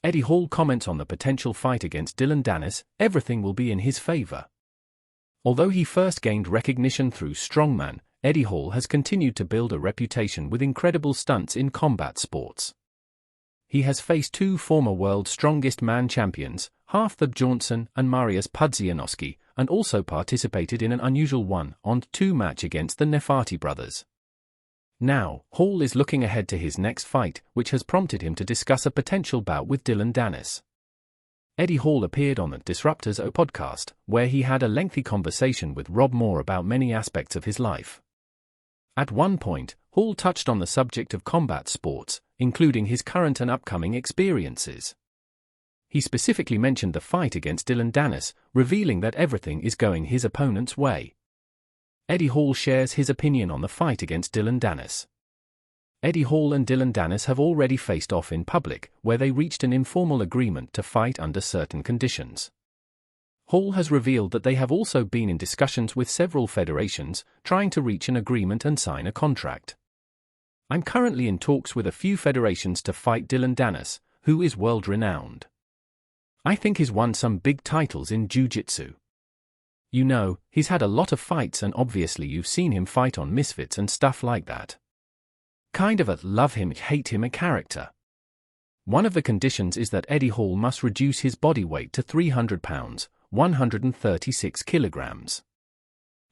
Eddie Hall comments on the potential fight against Dillon Danis, everything will be in his favor. Although he first gained recognition through strongman, Eddie Hall has continued to build a reputation with incredible stunts in combat sports. He has faced two former World's Strongest Man champions, Arthur Johnson and Mariusz Pudzianowski, and also participated in an unusual 1-on-2 match against the Nefertiti brothers. Now, Hall is looking ahead to his next fight, which has prompted him to discuss a potential bout with Dillon Danis. Eddie Hall appeared on the Disruptors podcast, where he had a lengthy conversation with Rob Moore about many aspects of his life. At one point, Hall touched on the subject of combat sports, including his current and upcoming experiences. He specifically mentioned the fight against Dillon Danis, revealing that everything is going his opponent's way. Eddie Hall shares his opinion on the fight against Dillon Danis. Eddie Hall and Dillon Danis have already faced off in public, where they reached an informal agreement to fight under certain conditions. Hall has revealed that they have also been in discussions with several federations, trying to reach an agreement and sign a contract. I'm currently in talks with a few federations to fight Dillon Danis, who is world-renowned. I think he's won some big titles in jiu-jitsu. You know, he's had a lot of fights and obviously you've seen him fight on Misfits and stuff like that. Kind of a love him, hate him character. One of the conditions is that Eddie Hall must reduce his body weight to 300 pounds, 136 kilograms.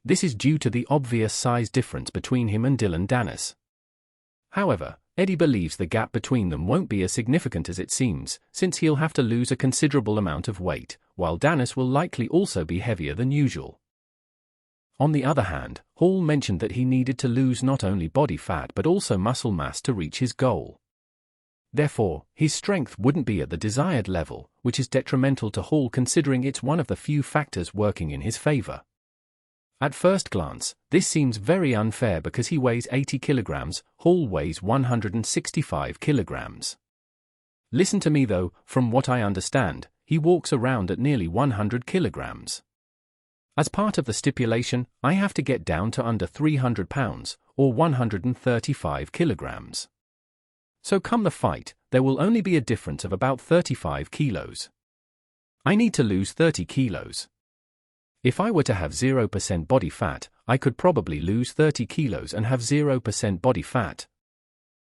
This is due to the obvious size difference between him and Dillon Danis. However, Eddie believes the gap between them won't be as significant as it seems, since he'll have to lose a considerable amount of weight, while Danis will likely also be heavier than usual. On the other hand, Hall mentioned that he needed to lose not only body fat but also muscle mass to reach his goal. Therefore, his strength wouldn't be at the desired level, which is detrimental to Hall considering it's one of the few factors working in his favor. At first glance, this seems very unfair because he weighs 80 kilograms, Hall weighs 165 kilograms. Listen to me though, from what I understand, he walks around at nearly 100 kilograms. As part of the stipulation, I have to get down to under 300 pounds, or 135 kilograms. So come the fight, there will only be a difference of about 35 kilos. I need to lose 30 kilos. If I were to have 0% body fat, I could probably lose 30 kilos and have 0% body fat.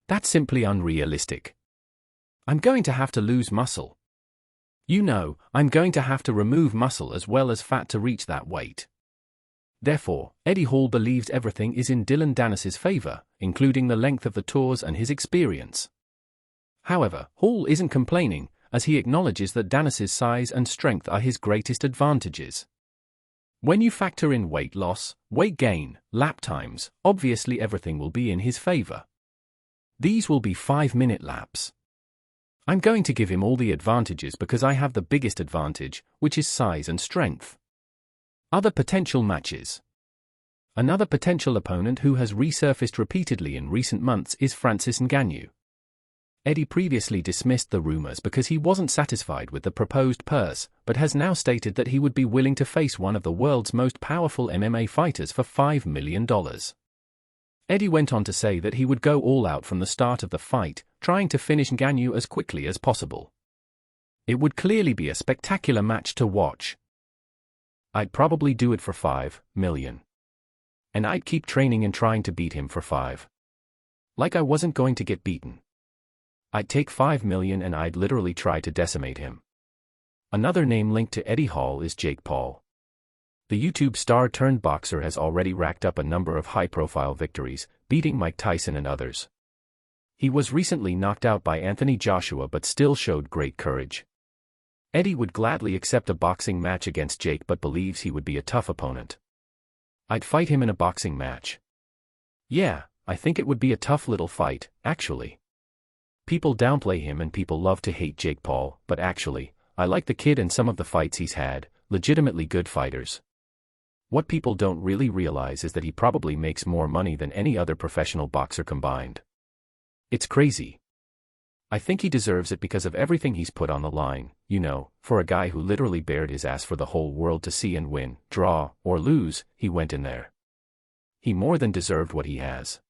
That's simply unrealistic. I'm going to have to lose muscle. You know, I'm going to have to remove muscle as well as fat to reach that weight. Therefore, Eddie Hall believes everything is in Dillon Danis's favor, including the length of the tours and his experience. However, Hall isn't complaining, as he acknowledges that Danis's size and strength are his greatest advantages. When you factor in weight loss, weight gain, lap times, obviously everything will be in his favor. These will be 5-minute laps. I'm going to give him all the advantages because I have the biggest advantage, which is size and strength. Other potential matches. Another potential opponent who has resurfaced repeatedly in recent months is Francis Ngannou. Eddie previously dismissed the rumors because he wasn't satisfied with the proposed purse, but has now stated that he would be willing to face one of the world's most powerful MMA fighters for $5 million. Eddie went on to say that he would go all out from the start of the fight, trying to finish Ngannou as quickly as possible. It would clearly be a spectacular match to watch. I'd probably do it for $5 million. And I'd keep training and trying to beat him for $5 million. Like I wasn't going to get beaten. I'd take $5 million and I'd literally try to decimate him. Another name linked to Eddie Hall is Jake Paul. The YouTube star turned boxer has already racked up a number of high-profile victories, beating Mike Tyson and others. He was recently knocked out by Anthony Joshua but still showed great courage. Eddie would gladly accept a boxing match against Jake but believes he would be a tough opponent. I'd fight him in a boxing match. Yeah, I think it would be a tough little fight, actually. People downplay him and people love to hate Jake Paul, but actually, I like the kid and some of the fights he's had, legitimately good fighters. What people don't really realize is that he probably makes more money than any other professional boxer combined. It's crazy. I think he deserves it because of everything he's put on the line, you know, for a guy who literally bared his ass for the whole world to see and win, draw, or lose, he went in there. He more than deserved what he has.